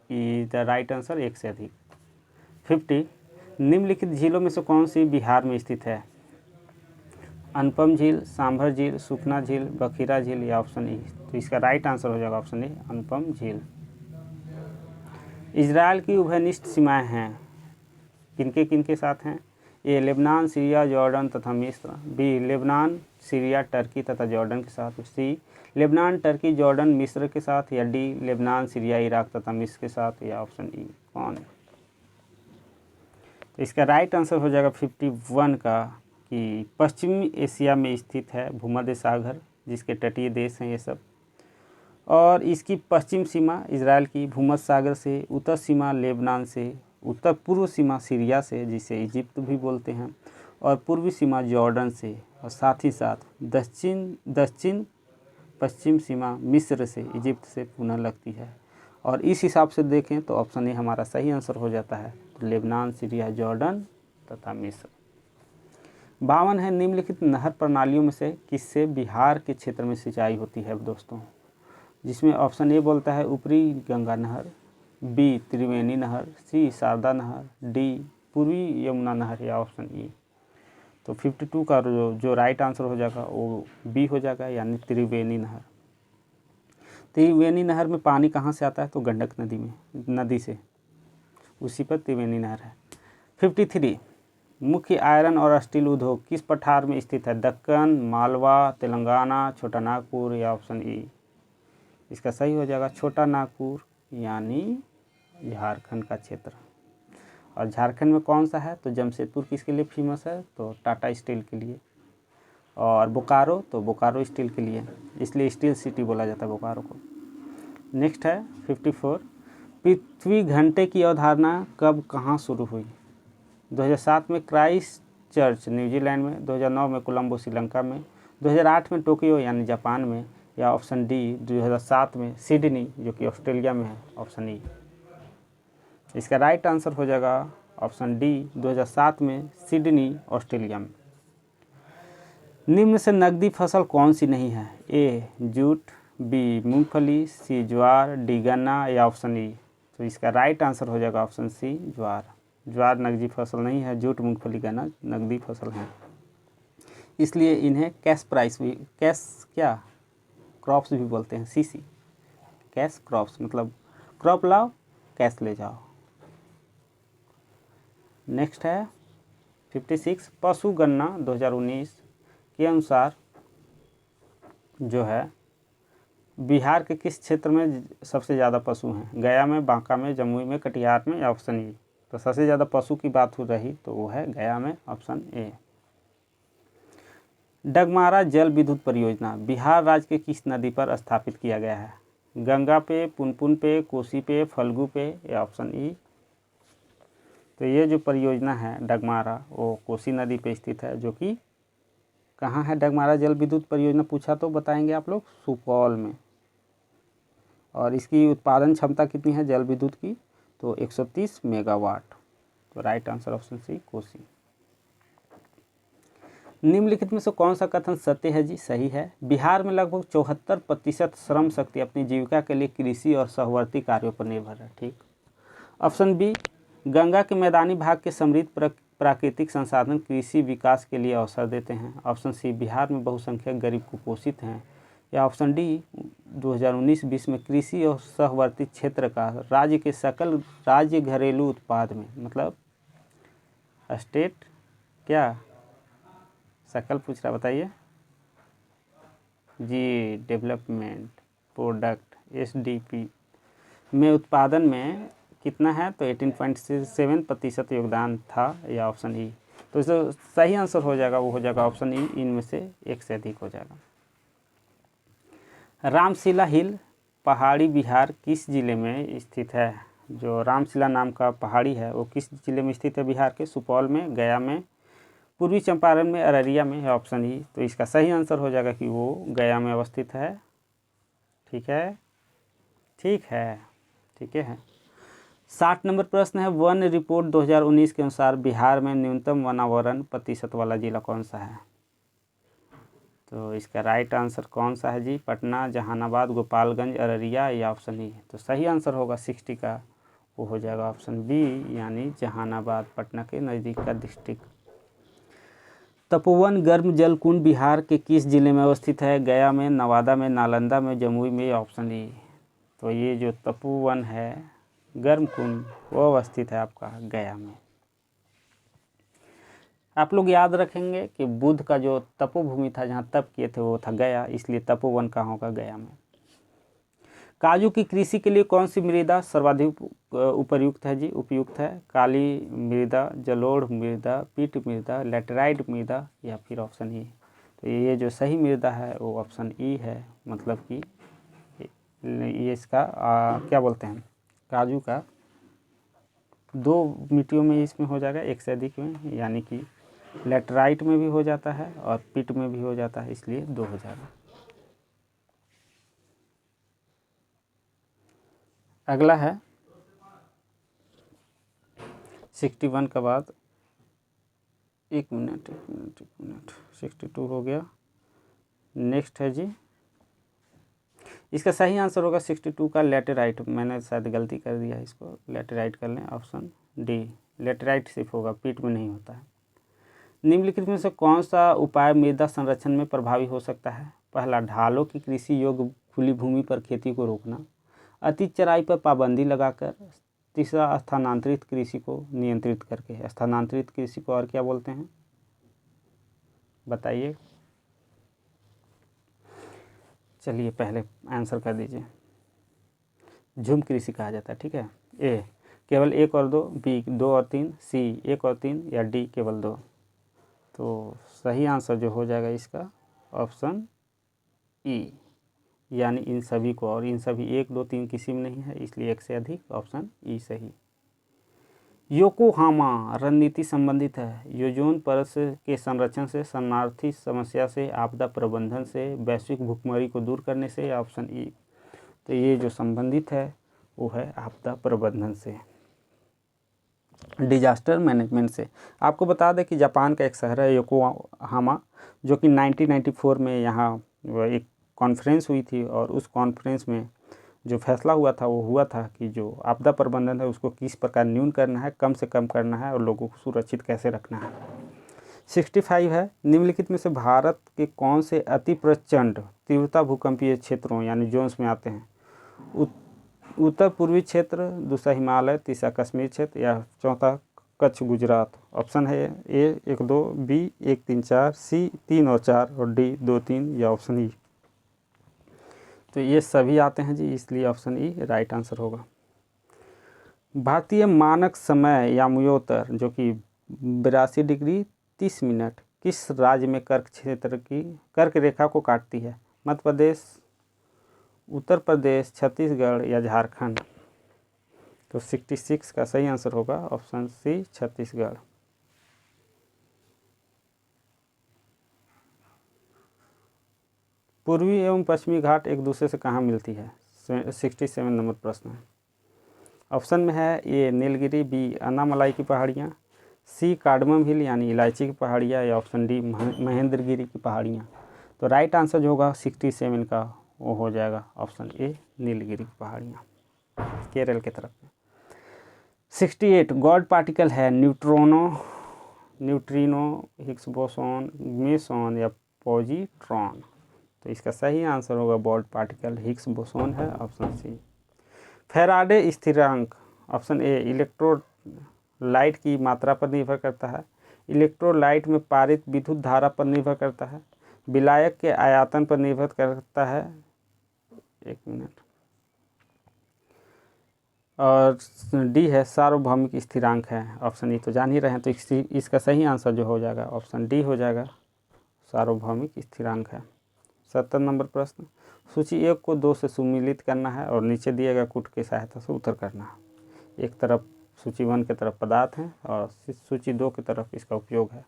E the right answer 1 से अधिक। 50 निम्नलिखित झीलों में से कौन सी बिहार में स्थित है? अनुपम झील, सांभर झील, सुखना झील, बखीरा झील या ऑप्शन ई। तो इसका राइट आंसर हो जाएगा ऑप्शन ए अनुपम झील। इजराइल की उभयनिष्ठ सीमाएं हैं, किनके किनके साथ हैं? ए लेबनान, सीरिया, जॉर्डन तथा मिस्र। बी लेबनान, सीरिया, टर्की तथा जॉर्डन के साथ। सी लेबनान, टर्की, जॉर्डन, मिस्र के साथ। या डी लेबनान, सीरिया, इराक तथा मिस्र के साथ। या ऑप्शन ई कौन? तो इसका राइट आंसर हो जाएगा 51 का कि पश्चिमी एशिया में स्थित है भूमध्य सागर, जिसके तटीय देश हैं ये सब। और इसकी पश्चिम सीमा इजराइल की भूमध्य सागर से, उत्तर सीमा लेबनान से, उत्तर पूर्व सीमा सीरिया से जिसे इजिप्ट भी बोलते हैं, और पूर्वी सीमा जॉर्डन से, और साथ ही साथ दक्षिण पश्चिम सीमा मिस्र से, इजिप्ट से पुनः लगती है। और इस हिसाब से देखें तो ऑप्शन ए हमारा सही आंसर हो जाता है। तो लेबनान, सीरिया, जॉर्डन तथा मिस्र। 52 है निम्नलिखित नहर प्रणालियों में से किससे बिहार के क्षेत्र में सिंचाई होती है दोस्तों? जिसमें ऑप्शन ए बोलता है ऊपरी गंगा नहर, बी त्रिवेणी नहर, सी शारदा नहर, डी पूर्वी यमुना नहर या ऑप्शन ई। तो 52 का जो राइट आंसर हो जाएगा वो बी हो जाएगा, यानी त्रिवेणी नहर। त्रिवेणी नहर में पानी कहाँ से आता है? तो गंडक नदी से, उसी पर त्रिवेणी नहर है। 53 मुख्य आयरन और स्टील उद्योग किस पठार में स्थित है? दक्कन, मालवा, तेलंगाना, छोटा नागपुर या ऑप्शन ई। इसका सही हो जाएगा छोटा नागपुर, यानी झारखंड का क्षेत्र। और झारखंड में कौन सा है? तो जमशेदपुर किसके लिए फेमस है? तो टाटा स्टील के लिए। और बोकारो, तो बोकारो स्टील के लिए, इसलिए स्टील सिटी बोला जाता है बोकारो को। नेक्स्ट है 54 पृथ्वी घंटे की अवधारणा कब कहाँ शुरू हुई? 2007 में क्राइस्ट चर्च न्यूजीलैंड में, 2009 में कोलंबो श्रीलंका में, 2008 में टोक्यो यानी जापान में, या ऑप्शन डी 2007 में सिडनी जो कि ऑस्ट्रेलिया में है, ऑप्शन ई। इसका राइट आंसर हो जाएगा ऑप्शन डी 2007 में सिडनी ऑस्ट्रेलिया में। निम्न से नकदी फसल कौन सी नहीं है? ए जूट, बी मूंगफली, सी ज्वार, डी गन्ना या ऑप्शन ई। तो इसका राइट आंसर हो जाएगा ऑप्शन सी ज्वार। ज्वार नकदी फसल नहीं है, जूट, मूंगफली, गन्ना नकदी फसल है, इसलिए इन्हें कैश प्राइस भी, कैश क्या क्रॉप्स भी बोलते हैं, सीसी कैश क्रॉप्स, मतलब क्रॉप लाओ कैश ले जाओ। नेक्स्ट है 56 पशु गणना 2019 के अनुसार जो है बिहार के किस क्षेत्र में सबसे ज़्यादा पशु हैं? गया में, बांका में, जमुई में, कटिहार में या ऑप्शन ई। तो सबसे ज़्यादा पशु की बात हो रही तो वो है गया में, ऑप्शन ए। डगमारा जल विद्युत परियोजना बिहार राज्य के किस नदी पर स्थापित किया गया है? गंगा पे, पुनपुन पे, कोसी पे, फल्गु पे या ऑप्शन ई। तो ये जो परियोजना है डगमारा वो कोसी नदी पे स्थित है, जो कि कहाँ है? डगमारा जल विद्युत परियोजना पूछा तो बताएंगे आप लोग, सुपौल में। और इसकी उत्पादन क्षमता कितनी है जल विद्युत की? तो 130 मेगावाट। तो right answer option C Kosi. निम्नलिखित में से कौन सा कथन सत्य है जी? सही है। बिहार में लगभग 74% श्रम शक्ति अपनी जीविका के लिए कृषि और सहवर्ती कार्यों पर निर्भर है। ठीक। ऑप्शन बी गंगा के मैदानी भाग के समृद्ध प्राकृतिक संसाधन कृषि विकास के लिए अवसर देते हैं। ऑप्शन सी बिहार में बहुसंख्यक गरीब कुपोषित हैं। या ऑप्शन डी 2019-20 में कृषि और सहवर्ती क्षेत्र का राज्य के सकल राज्य घरेलू उत्पाद में, मतलब स्टेट क्या सकल पूछ रहा, बताइए जी, डेवलपमेंट प्रोडक्ट SDP में उत्पादन में कितना है? तो 18.7% योगदान था, या ऑप्शन ई। तो इसका सही आंसर हो जाएगा, वो हो जाएगा ऑप्शन ई, इनमें से एक से अधिक हो जाएगा। रामशिला हिल पहाड़ी बिहार किस जिले में स्थित है? जो रामशिला नाम का पहाड़ी है वो किस जिले में स्थित है बिहार के? सुपौल में, गया में, पूर्वी चंपारण में, अररिया में है, ऑप्शन ई। तो इसका सही आंसर हो जाएगा कि वो गया में अवस्थित है। ठीक है, ठीक है, ठीक है। 60 नंबर प्रश्न है, वन रिपोर्ट 2019 के अनुसार बिहार में न्यूनतम वनावरण प्रतिशत वाला जिला कौन सा है? तो इसका राइट आंसर कौन सा है जी? पटना, जहानाबाद, गोपालगंज, अररिया या ऑप्शन ई? तो सही आंसर होगा 60 का, वो हो जाएगा ऑप्शन बी, यानी जहानाबाद, पटना के नज़दीक का डिस्ट्रिक्ट। तपोवन गर्म जल कुंड बिहार के किस जिले में अवस्थित है? गया में, नवादा में, नालंदा में, जमुई में या ऑप्शन ई? तो ये जो तपोवन है गर्म कुंड वो अवस्थित है आपका गया में। आप लोग याद रखेंगे कि बुद्ध का जो तपोभूमि था जहाँ तप किए थे वो था गया, इसलिए तपोवन कहाँ होगा? गया में। काजू की कृषि के लिए कौन सी मृदा सर्वाधिक उपयुक्त है जी? उपयुक्त है काली मृदा, जलोढ़ मृदा, पीट मृदा, लैटेराइट मृदा या फिर ऑप्शन ई? तो ये जो सही मृदा है वो ऑप्शन ई है, मतलब कि ये इसका क्या बोलते हैं, काजू का 2 मिट्टियों में इसमें हो जाएगा, एक से अधिक में, यानी कि लैटेराइट में भी हो जाता है और पिट में भी हो जाता है, इसलिए 2 हो जाएगा। अगला है 61 के बाद 1 मिनट 62 हो गया। नेक्स्ट है जी, इसका सही आंसर होगा 62 का लैटेराइट। मैंने शायद गलती कर दिया है, इसको लैटेराइट कर लें, ऑप्शन डी लैटेराइट सिर्फ होगा, पीट में नहीं होता है। निम्नलिखित में से कौन सा उपाय मृदा संरक्षण में प्रभावी हो सकता है? पहला, ढालों की कृषि योग्य खुली भूमि पर खेती को रोकना। अति चराई पर पाबंदी लगाकर। तीसरा, स्थानांतरित कृषि को नियंत्रित करके। स्थानांतरित कृषि को और क्या बोलते हैं बताइए? चलिए पहले आंसर कर दीजिए। झुम कृषि कहा जाता है, ठीक है। ए केवल 1 और 2, बी 2 और 3, सी 1 और 3 या डी केवल 2? तो सही आंसर जो हो जाएगा इसका ऑप्शन ई, यानी इन सभी को, और इन सभी 1 2 3 किसी में नहीं है, इसलिए 1 से अधिक, ऑप्शन ई सही। योकोहामा रणनीति संबंधित है। ओजोन परत के संरक्षण से, शरणार्थी समस्या से, आपदा प्रबंधन से, वैश्विक भुखमरी को दूर करने से या ऑप्शन ई? तो ये जो संबंधित है वो है आपदा प्रबंधन से, डिजास्टर मैनेजमेंट से। आपको बता दें कि जापान का एक शहर है योकोहामा, जो कि 1994 में यहाँ एक कॉन्फ्रेंस हुई थी, और उस कॉन्फ्रेंस में जो फैसला हुआ था वो हुआ था कि जो आपदा प्रबंधन है उसको किस प्रकार न्यून करना है, कम से कम करना है, और लोगों को सुरक्षित कैसे रखना है। 65 है, निम्नलिखित में से भारत के कौन से अति प्रचंड तीव्रता भूकंपीय क्षेत्रों यानी जोन्स में आते हैं? उत्तर पूर्वी क्षेत्र, दूसरा हिमालय, तीसरा कश्मीर क्षेत्र या चौथा कच्छ गुजरात? ऑप्शन है ए 1 2, बी 1 3 4, सी 3 और 4 और डी 2 3 या ऑप्शन ई? तो ये सभी आते हैं जी, इसलिए ऑप्शन ई राइट आंसर होगा। भारतीय मानक समय यामयोत्तर जो कि 82 डिग्री 30 मिनट किस राज्य में कर्क क्षेत्र की कर्क रेखा को काटती है? मध्य प्रदेश, उत्तर प्रदेश, छत्तीसगढ़ या झारखंड? तो 66 का सही आंसर होगा ऑप्शन सी छत्तीसगढ़। पूर्वी एवं पश्चिमी घाट एक दूसरे से कहाँ मिलती है? 67 नंबर प्रश्न है। ऑप्शन में है ए नीलगिरी, बी अन्नामलाई की पहाड़ियाँ, सी कार्डमम हिल यानी इलायची की पहाड़ियाँ या ऑप्शन डी महेंद्रगिरी की पहाड़ियाँ? तो राइट आंसर जो होगा 67 का वो हो जाएगा ऑप्शन ए नीलगिरी की पहाड़ियाँ, केरल के तरफ में। 68 गॉड पार्टिकल है न्यूट्रोनो, न्यूट्रिनो, हिग्स बोसॉन, मेसॉन या पॉजिट्रॉन? तो इसका सही आंसर होगा गॉड पार्टिकल हिग्स बोसॉन है, ऑप्शन सी। फैराडे स्थिरांक, ऑप्शन ए इलेक्ट्रोलाइट की मात्रा पर निर्भर करता है, इलेक्ट्रोलाइट में पारित विद्युत धारा पर निर्भर करता है, विलायक के आयतन पर निर्भर करता है, 1 मिनट, और डी है सार्वभौमिक स्थिरांक है, ऑप्शन ई। तो जान ही रहे हैं, तो इसका सही आंसर जो हो जाएगा ऑप्शन डी हो जाएगा, सार्वभौमिक स्थिरांक है। 70 नंबर प्रश्न, सूची 1 को 2 से सुमिलित करना है और नीचे दिए गए कूट की सहायता से उत्तर करना है। एक तरफ सूची 1 की तरफ पदार्थ हैं और सूची 2 की तरफ इसका उपयोग है।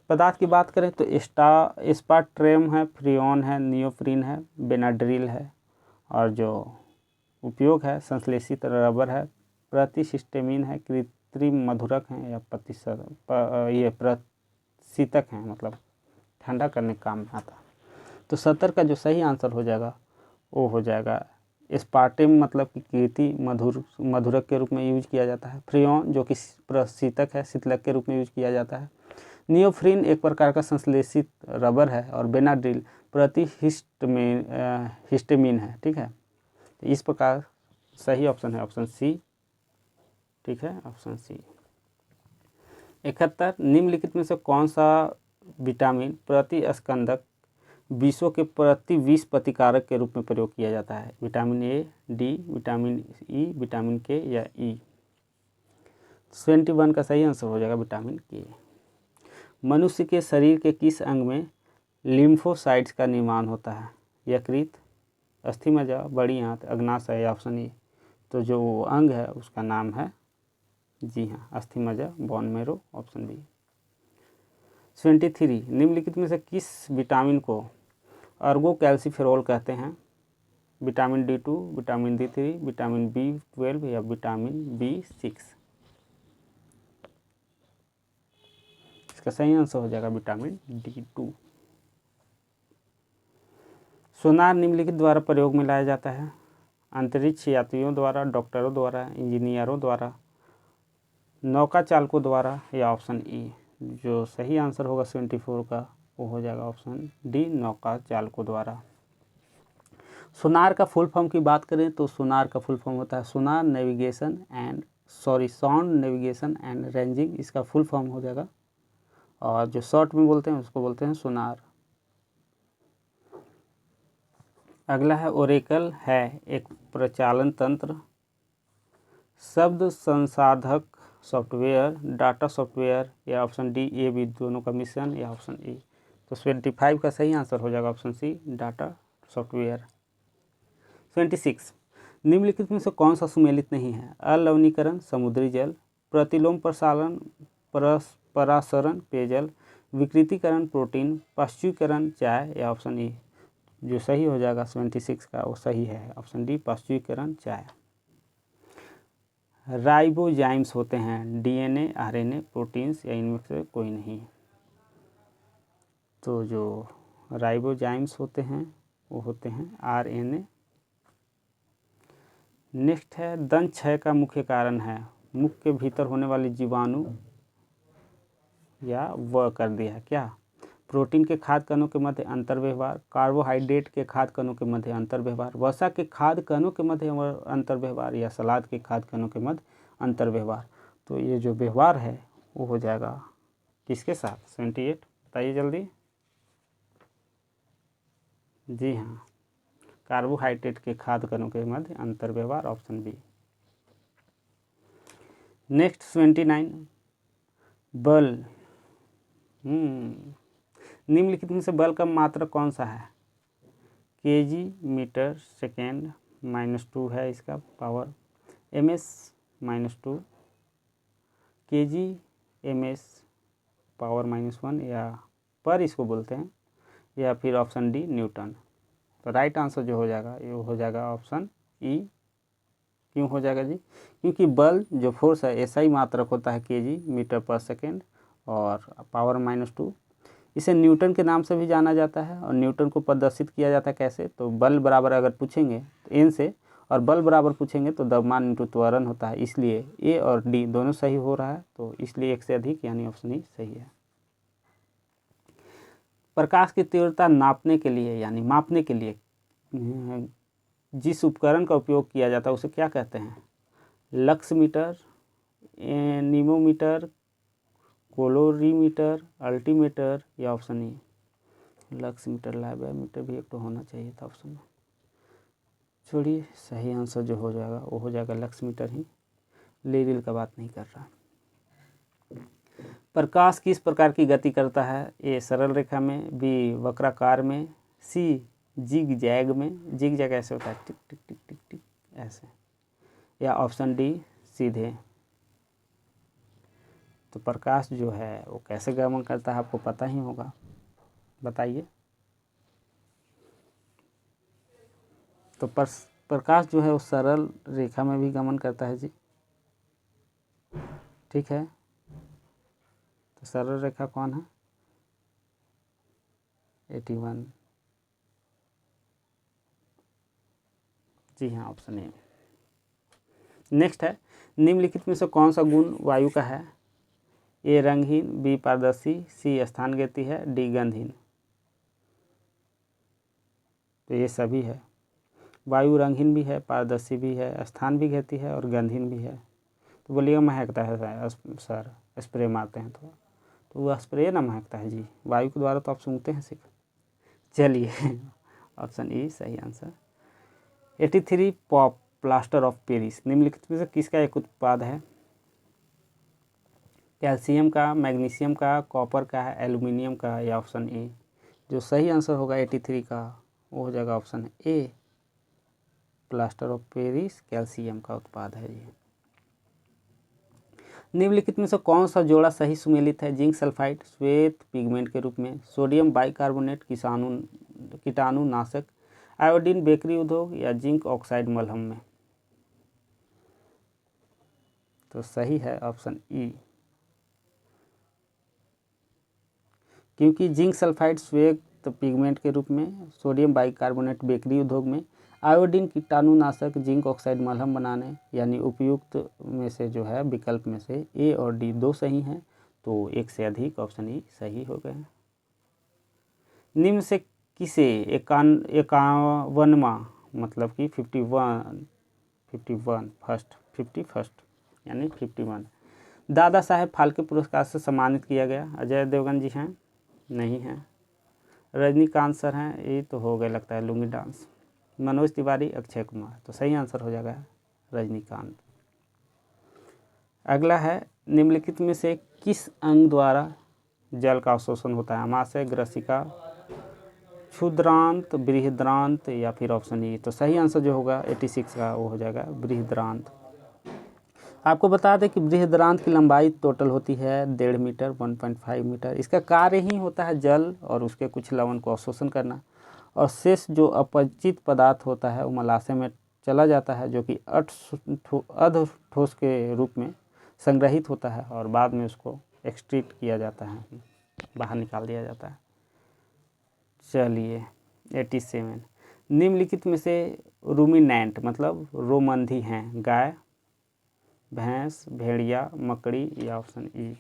पदार्थ की बात करें तो एस्पार्ट्रेम है, फ्रियोन है, नियोप्रीन है, बेनाड्रिल है, और जो उपयोग है संश्लेषित रबर है, प्रतिशिस्टेमिन है, कृत्रिम मधुरक हैं या ये प्रतिशीतक हैं, मतलब ठंडा करने का काम में आता है। तो 70 का जो सही आंसर हो जाएगा वो हो जाएगा एस्पार्टेम, मतलब कि कीर्ति मधुरक के रूप में यूज किया जाता है। फ्रियोन जो कि प्रशीतक है, शीतलक के रूप में यूज किया जाता है। नियोफ्रिन एक प्रकार का संश्लेषित रबर है और बेनाड्रिल हिस्टेमिन है। ठीक है, तो इस प्रकार सही ऑप्शन है ऑप्शन सी। ठीक है, ऑप्शन सी। 71 निम्नलिखित में से कौन सा विटामिन प्रतिस्कंदक विषों के प्रति विष प्रतिकारक के रूप में प्रयोग किया जाता है? Vitamin A, D, vitamin E, vitamin के या ई? 21 का सही आंसर हो जाएगा विटामिन के। मनुष्य के शरीर के किस अंग में लिम्फोसाइट्स का निर्माण होता है? यकृत, अस्थिमज्जा, बड़ी आंत, अग्नाशय या ऑप्शन ए? तो जो अंग है उसका नाम है, जी हाँ, अस्थिमज्जा, बोन मैरो, ऑप्शन बी। 23 निम्नलिखित में से किस विटामिन को अर्गो कैल्सीफेरॉल कहते हैं? Vitamin D2, vitamin D3, vitamin B12 या विटामिन B6? इसका सही आंसर हो जाएगा विटामिन D2। सोनार निम्नलिखित द्वारा प्रयोग में लाया जाता है? अंतरिक्ष यात्रियों द्वारा, डॉक्टरों द्वारा, इंजीनियरों द्वारा, नौका चालकों द्वारा या ऑप्शन ई? जो सही आंसर होगा 74 का वो हो जाएगा ऑप्शन डी, नौका चालकों द्वारा। सोनार का फुल फॉर्म की बात करें तो सोनार का फुल फॉर्म होता है sonar navigation and sound navigation and ranging, इसका फुल फॉर्म हो जाएगा। और जो शॉर्ट में बोलते हैं उसको बोलते हैं सोनार। अगला है ओरेकल है एक प्रचालन तंत्र, शब्द संसाधक सॉफ्टवेयर, डाटा सॉफ्टवेयर या ऑप्शन डी, ए बी दोनों का मिश्रण या ऑप्शन ए? तो 75 का सही आंसर हो जाएगा ऑप्शन सी, डाटा सॉफ्टवेयर। 26 निम्नलिखित में से कौन सा सुमेलित नहीं है? अलवणीकरण समुद्री जल, प्रतिलोम प्रसारण परासरण पेयजल, विकृतीकरण प्रोटीन, पाश्चुरीकरण चाय या ऑप्शन ई? जो सही हो जाएगा 76 का वो सही है ऑप्शन डी, पाश्चुरीकरण चाय। राइबोजाइम्स होते हैं डीएनए, आरएनए, प्रोटीन्स या इनमें से कोई नहीं? तो जो राइबोजाइम्स होते हैं वो होते हैं आरएनए। नेक्स्ट है दंत क्षय का मुख्य कारण है? मुख के भीतर होने वाले जीवाणु या व कर दिया है क्या? प्रोटीन के खाद्य कणों के मध्य अंतर व्यवहार, कार्बोहाइड्रेट के खाद्य कणों के मध्य अंतर व्यवहार, वसा के खाद्य कणों के मध्य अंतर व्यवहार या सलाद के खाद्य कणों के मध्य अंतर व्यवहार? तो ये जो व्यवहार है वो हो जाएगा किसके साथ? 78 बताइए जल्दी। जी हाँ, कार्बोहाइड्रेट के खाद्य कणों के मध्य अंतर व्यवहार, ऑप्शन बी। नेक्स्ट 29 बल। निम्नलिखित में से बल का मात्रक कौन सा है? केजी मीटर सेकेंड -2 है इसका power, ms -2, KG ms power -1 या पर इसको बोलते हैं, या फिर ऑप्शन डी न्यूटन? तो राइट आंसर जो हो जाएगा ये हो जाएगा ऑप्शन ई। क्यों हो जाएगा जी? क्योंकि बल जो फोर्स है ऐसा ही मात्रक होता है केजी मीटर पर सेकेंड और पावर -2। इसे न्यूटन के नाम से भी जाना जाता है और न्यूटन को प्रदर्शित किया जाता है कैसे? तो बल बराबर अगर पूछेंगे तो एन से, और बल बराबर पूछेंगे तो द्रव्यमान इंटू त्वरण होता है, इसलिए ए और डी दोनों सही हो रहा है, तो इसलिए एक से अधिक यानी ऑप्शन ई सही है। प्रकाश की तीव्रता नापने के लिए यानी मापने के लिए जिस उपकरण का उपयोग किया जाता है उसे क्या कहते हैं? लक्समीटर, एनीमोमीटर, कोलोरीमीटर, अल्टीमीटर या ऑप्शन ई? लक्समीटर, लाइब्रोमीटर भी एक तो होना चाहिए था ऑप्शन में। छोड़िए, सही आंसर जो हो जाएगा वो हो जाएगा लक्समीटर ही, लेरिल का बात नहीं कर रहा। प्रकाश किस प्रकार की गति करता है? ए सरल रेखा में, बी वक्राकार में, सी जिग जैग में। जिग जैग ऐसे होता है टिक टिक टिक टिक टिक ऐसे, या ऑप्शन डी सीधे? तो प्रकाश जो है वो कैसे गमन करता है आपको पता ही होगा, बताइए। तो प्रकाश जो है वो सरल रेखा में भी गमन करता है जी। ठीक है, तो सरल रेखा कौन है? 81। जी हाँ, ऑप्शन ए। नेक्स्ट है, निम्नलिखित में से कौन सा गुण वायु का है? ए रंगहीन, बी पारदर्शी, सी स्थान घेती है, डी गंधहीन। तो ये सभी है। वायु रंगहीन भी है, पारदर्शी भी है, स्थान भी घेती है और गंधहीन भी है। तो बोलिएगा महकता है सर, स्प्रे मारते हैं तो वो स्प्रे ना महकता है जी, वायु के द्वारा तो आप सूंघते हैं सिर्फ। चलिए ऑप्शन ई सही answer. 83 pop plaster of Paris निम्नलिखित में से किसका एक उत्पाद है? कैल्शियम का, मैग्नीशियम का, कॉपर का है, एल्युमिनियम का, या ऑप्शन ए। जो सही आंसर होगा 83 का वो हो जाएगा option A, plaster of Paris calcium का उत्पाद है ये। निम्नलिखित में से कौन सा जोड़ा सही सुमेलित है? जिंक सल्फाइड श्वेत पिगमेंट के रूप में, सोडियम बाइकार्बोनेट कीटाणुनाशक, आयोडीन बेकरी उद्योग, या जिंक ऑक्साइड मलहम में। तो सही है ऑप्शन ई, क्योंकि जिंक सल्फाइड श्वेत पिगमेंट के रूप में, सोडियम बाइकार्बोनेट बेकरी उद्योग में, आयोडीन कीटाणुनाशक, जिंक ऑक्साइड मलहम बनाने, यानी उपयुक्त में से जो है विकल्प में से ए और डी दो सही हैं, तो एक से अधिक ऑप्शन ई सही हो गए। निम्न से किसे 51वां मतलब कि 51 यानी 51 दादा साहेब फाल्के पुरस्कार से सम्मानित किया गया? अजय देवगन जी हैं? नहीं हैं। रजनीकांत सर हैं? ये तो हो गए लगता है लुंगी डांस। मनोज तिवारी, अक्षय कुमार। तो सही आंसर हो जाएगा रजनीकांत। अगला है, निम्नलिखित में से किस अंग द्वारा जल का अवशोषण होता है? आमाशय, ग्रसिका, क्षुद्रांत, बृहद्रांत, या फिर ऑप्शन ई। तो सही आंसर जो होगा 86 का वो हो जाएगा बृहद्रांत। आपको बता दें कि बृहद्रांत की लंबाई टोटल होती है 1.5 मीटर, 1.5 मीटर। इसका कार्य ही होता है जल और उसके कुछ लवण को अवशोषण करना, और शेष जो अपचित पदार्थ होता है वो मलाशय में चला जाता है, जो कि अर्ध ठोस के रूप में संग्रहित होता है और बाद में उसको एक्सट्रीट किया जाता है, बाहर निकाल दिया जाता है। चलिए 87 निम्नलिखित में से रूमिनेंट मतलब रोमंधी हैं? गाय, भैंस, भेड़िया, मकड़ी, या ऑप्शन ई।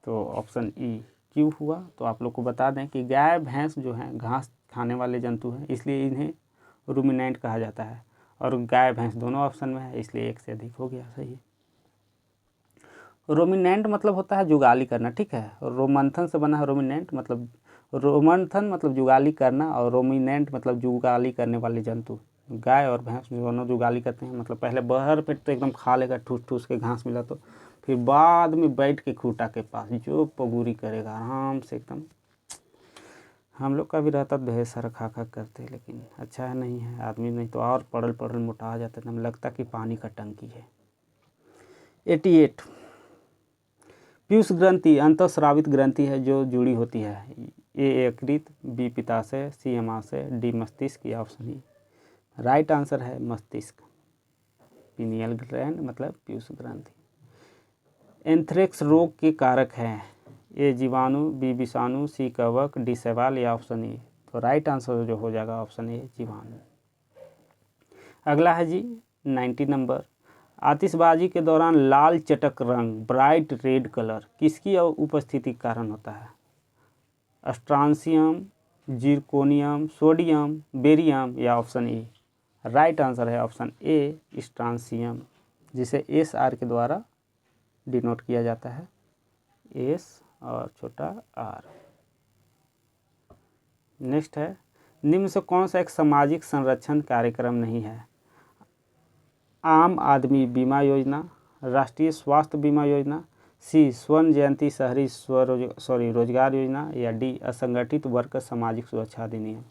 तो ऑप्शन ई क्यों हुआ? तो आप लोग को बता दें कि गाय भैंस जो हैं घास खाने वाले जंतु हैं, इसलिए इन्हें रूमिनेंट कहा जाता है, और गाय भैंस दोनों ऑप्शन में है, इसलिए एक से अधिक हो गया सही। रोमिनेंट मतलब होता है जुगाली करना, ठीक है। रोमंथन से बना है रोमिनेंट, मतलब रोमंथन मतलब जुगाली करना, और रोमिनेंट मतलब जुगाली करने वाले जंतु। गाय और भैंस दोनों जुगाली करते हैं, मतलब पहले बहर पेट तो एकदम खा लेगा ठूस ठूस के घास मिला तो, फिर बाद में बैठ के खूंटा के पास जो पगूरी करेगा आराम से एकदम। हम लोग का भी रहता तो ढेर सारा खा खा करते, लेकिन अच्छा है नहीं है आदमी, नहीं तो और पड़ल पड़ल मोटा जाता है, हमें लगता कि पानी का टंकी है। 88 पीयूष ग्रंथि अंतःस्रावित ग्रंथि है जो जुड़ी होती है? ए यकृत, बी पित्ताशय, सी अमाशय, डी मस्तिष्क, या ऑप्शन ई। राइट आंसर है मस्तिष्क, पीनियल ग्लैंड मतलब पीयूष ग्रंथि। एंथ्रेक्स रोग के कारक हैं? ए जीवाणु, बी विषाणु, सी कवक, डी शैवाल, या ऑप्शन ई। तो राइट आंसर जो हो जाएगा ऑप्शन ए जीवाणु। अगला है जी 90 नंबर, आतिशबाजी के दौरान लाल चटक रंग ब्राइट रेड कलर किसकी उपस्थिति के कारण होता है? स्ट्रांसियम, जिरकोनियम, सोडियम, बेरियम, या ऑप्शन ए। राइट आंसर है ऑप्शन ए स्ट्रांसियम, जिसे एस आर के द्वारा डिनोट किया जाता है, एस और छोटा आर। नेक्स्ट है, निम्न से कौन सा एक सामाजिक संरक्षण कार्यक्रम नहीं है? आम आदमी बीमा योजना, राष्ट्रीय स्वास्थ्य बीमा योजना, सी स्वर्ण जयंती शहरी रोजगार योजना, या डी असंगठित वर्ग सामाजिक सुरक्षा अधिनियम।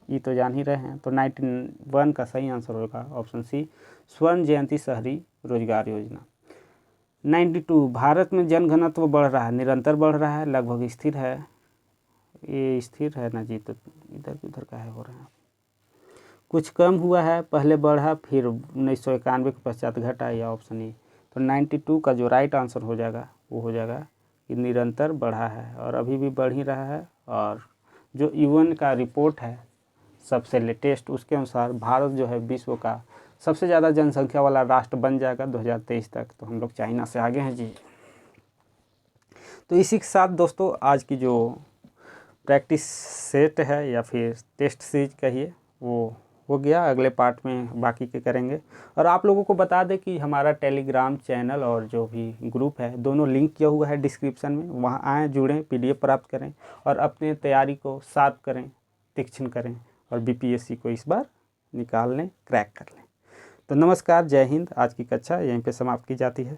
ये तो जान ही रहे हैं, तो 91 का सही आंसर होगा ऑप्शन सी स्वर्ण जयंती शहरी रोजगार योजना। 92 भारत में जनघनत्व बढ़ रहा है, निरंतर बढ़ रहा है, लगभग स्थिर है? ये स्थिर है ना जी, तो इधर उधर का है हो रहा है, कुछ कम हुआ है, पहले बढ़ा फिर 1991 के पश्चात घटा, या ऑप्शन ई तो 92 का जो राइट आंसर हो जाएगा वो हो जाएगा कि निरंतर बढ़ा है और अभी भी बढ़ ही रहा है। और जो यूएन का रिपोर्ट है सबसे लेटेस्ट, उसके अनुसार भारत जो है विश्व का सबसे ज़्यादा जनसंख्या वाला राष्ट्र बन जाएगा 2023 तक। तो हम लोग चाइना से आगे हैं जी। तो इसी के साथ दोस्तों आज की जो प्रैक्टिस सेट है या फिर टेस्ट सीरीज कहिए वो हो गया। अगले पार्ट में बाकी के करेंगे। और आप लोगों को बता दें कि हमारा टेलीग्राम चैनल और जो भी ग्रुप है दोनों लिंक किया हुआ है डिस्क्रिप्शन में, वहाँ आएँ, जुड़ें, पीडीएफ प्राप्त करें और अपने तैयारी को शार्प करें, तीक्ष्ण करें और बीपीएससी को इस बार निकाल लें, क्रैक कर लें। तो नमस्कार, जय हिंद। आज की कक्षा यहीं पे समाप्त की जाती है।